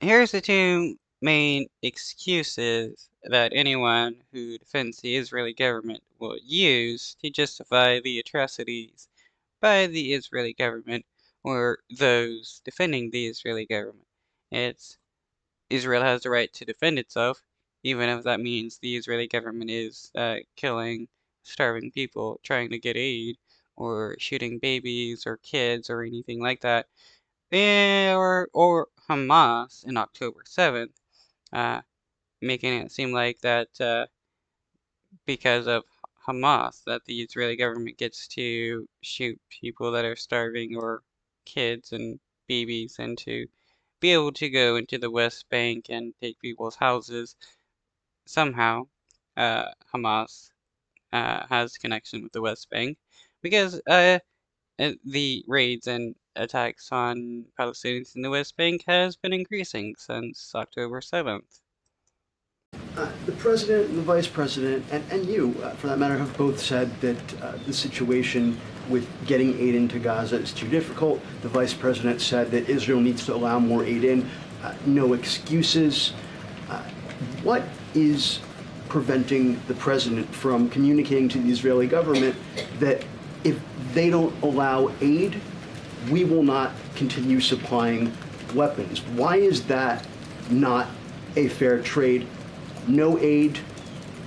Here's the two main excuses that anyone who defends the Israeli government will use to justify the atrocities by the Israeli government or those defending the Israeli government. It's Israel has the right to defend itself, even if that means the Israeli government is killing starving people trying to get aid, or shooting babies or kids or anything like that. Or Hamas in October 7th, uh, making it seem like that because of Hamas that the Israeli government gets to shoot people that are starving or kids and babies, and to be able to go into the West Bank and take people's houses. Somehow, Hamas has connection with the West Bank because the raids and attacks on Palestinians in the West Bank has been increasing since October 7th. The president and the vice president, and you, for that matter, have both said that the situation with getting aid into Gaza is too difficult. The vice president said that Israel needs to allow more aid in. No excuses. What is preventing the president from communicating to the Israeli government that if they don't allow aid, we will not continue supplying weapons? Why is that not a fair trade? No aid,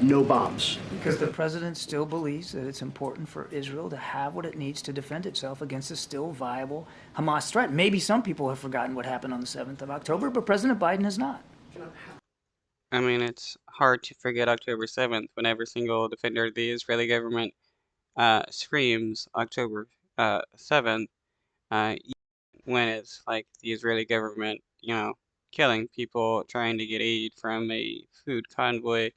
no bombs. Because the president still believes that it's important for Israel to have what it needs to defend itself against a still viable Hamas threat. Maybe some people have forgotten what happened on the 7th of October, but President Biden has not. I mean, it's hard to forget October 7th when every single defender of the Israeli government screams October 7th, when it's like the Israeli government, killing people trying to get aid from a food convoy,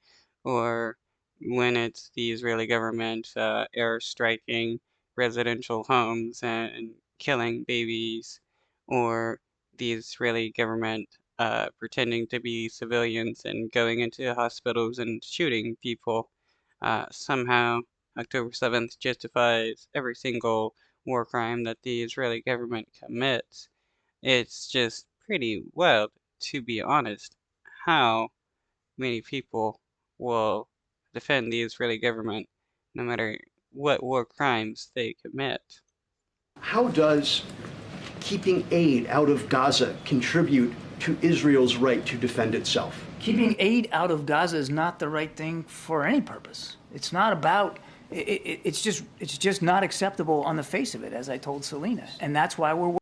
or when it's the Israeli government airstriking residential homes and killing babies, or the Israeli government pretending to be civilians and going into hospitals and shooting people. Somehow, October 7th justifies every single war crime that the Israeli government commits. It's just pretty wild, to be honest, how many people will defend the Israeli government no matter what war crimes they commit. How does keeping aid out of Gaza contribute to Israel's right to defend itself? Keeping aid out of Gaza is not the right thing for any purpose. It's not about. It's just not acceptable on the face of it, as I told Selena, and that's why we're.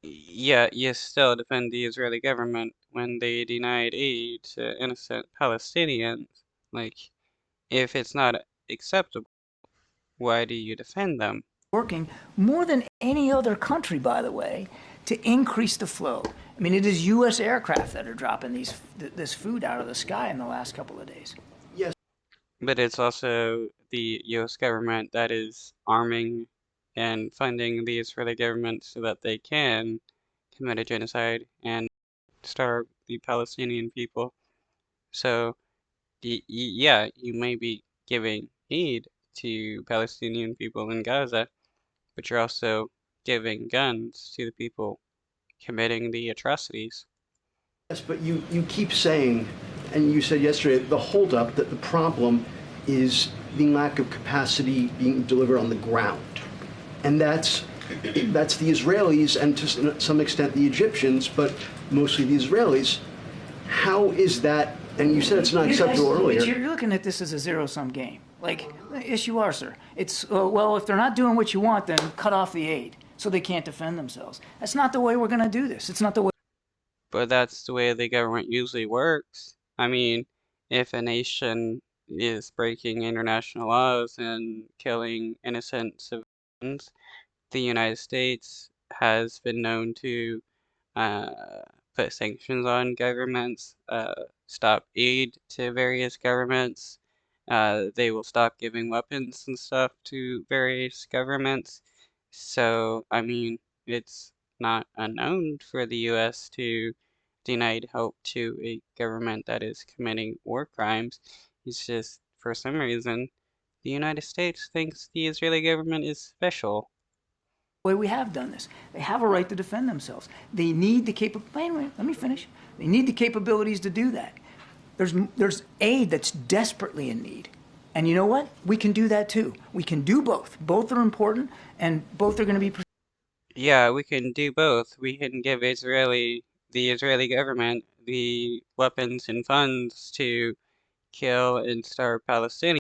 Yeah, you still defend the Israeli government when they denied aid to innocent Palestinians. Like, if it's not acceptable, why do you defend them? Working more than any other country, by the way, to increase the flow. I mean, it is U.S. aircraft that are dropping this food out of the sky in the last couple of days. Yes. But it's also the US government that is arming and funding the Israeli government so that they can commit a genocide and starve the Palestinian people. So, yeah, you may be giving aid to Palestinian people in Gaza, but you're also giving guns to the people committing the atrocities. Yes, but you keep saying, and you said yesterday, the holdup, that the problem is the lack of capacity being delivered on the ground. And that's the Israelis and to some extent the Egyptians, but mostly the Israelis. How is that? And you said it's not acceptable earlier. You're looking at this as a zero-sum game. Like, yes, you are, sir. It's, well, if they're not doing what you want, then cut off the aid so they can't defend themselves. That's not the way we're going to do this. It's not the way. But that's the way the government usually works. I mean, if a nation is breaking international laws and killing innocent civilians, the United States has been known to put sanctions on governments, stop aid to various governments. They will stop giving weapons and stuff to various governments. So, I mean, it's not unknown for the US to deny help to a government that is committing war crimes. It's just, for some reason, the United States thinks the Israeli government is special. way we have done this. They have a right to defend themselves. They need the wait, let me finish. They need the capabilities to do that. There's aid that's desperately in need. And you know what? We can do that too. We can do both. Both are important, and both are going to be. Yeah, we can do both. We can give the Israeli government, the weapons and funds to kill and starve Palestinians,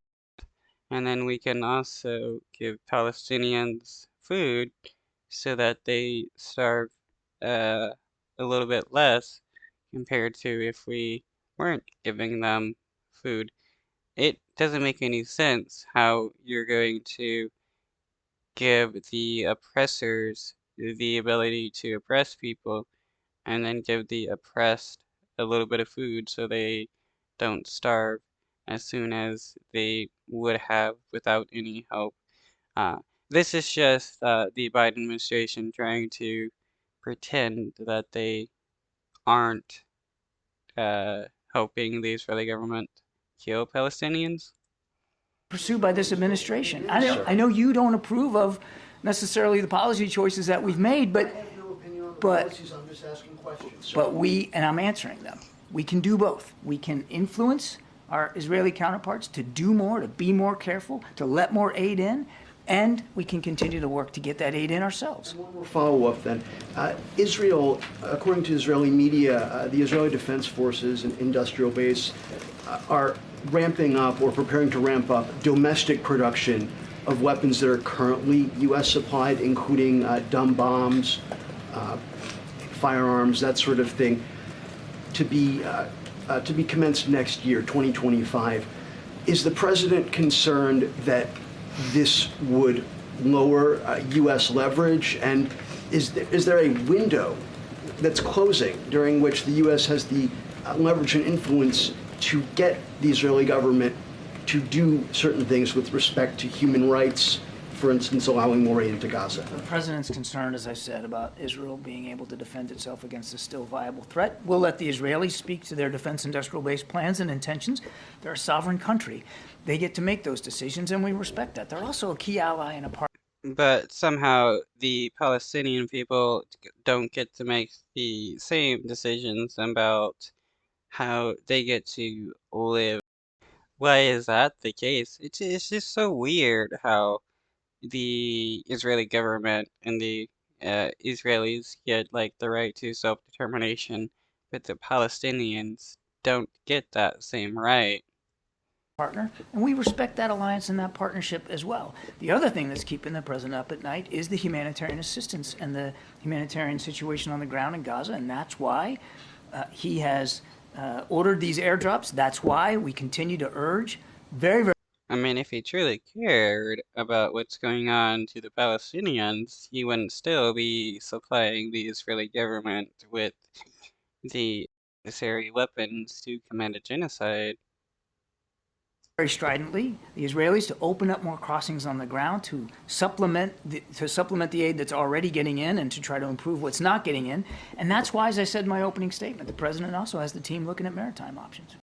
and then we can also give Palestinians food so that they starve uh, a little bit less compared to if we weren't giving them food. It doesn't make any sense how you're going to give the oppressors the ability to oppress people and then give the oppressed a little bit of food so they don't starve as soon as they would have without any help. Uh, this is just the Biden administration trying to pretend that they aren't uh, helping the Israeli government kill Palestinians. Pursued by this administration. I know you don't approve of necessarily the policy choices that we've made, but I have no opinion on the but- policies. I'm just asking questions. sir. but and I'm answering them. We can do both. We can influence our Israeli counterparts to do more, to be more careful, to let more aid in, and we can continue to work to get that aid in ourselves. One more follow-up then. Israel, according to Israeli media, the Israeli Defense Forces and industrial base are ramping up or preparing to ramp up domestic production of weapons that are currently U.S. supplied, including dumb bombs, firearms, that sort of thing, to be commenced next year, 2025. Is the president concerned that this would lower U.S. leverage, and is there a window that's closing during which the U.S. has the leverage and influence to get the Israeli government to do certain things with respect to human rights, for instance, allowing more aid into Gaza? The president's concerned, as I said, about Israel being able to defend itself against a still viable threat. We'll let the Israelis speak to their defense industrial base plans and intentions. They're a sovereign country. They get to make those decisions, and we respect that. They're also a key ally and a partner. But somehow the Palestinian people don't get to make the same decisions about how they get to live. Why is that the case? It's just so weird how the Israeli government and the Israelis get like the right to self-determination, but the Palestinians don't get that same right. Partner, and we respect that alliance and that partnership as well. The other thing that's keeping the president up at night is the humanitarian assistance and the humanitarian situation on the ground in Gaza, and that's why he has ordered these airdrops. That's why we continue to urge very, very. I mean, if he truly cared about what's going on to the Palestinians, he wouldn't still be supplying the Israeli government with the necessary weapons to commit a genocide. Very stridently, the Israelis to open up more crossings on the ground to supplement the aid that's already getting in and to try to improve what's not getting in. And that's why, as I said in my opening statement, the president also has the team looking at maritime options.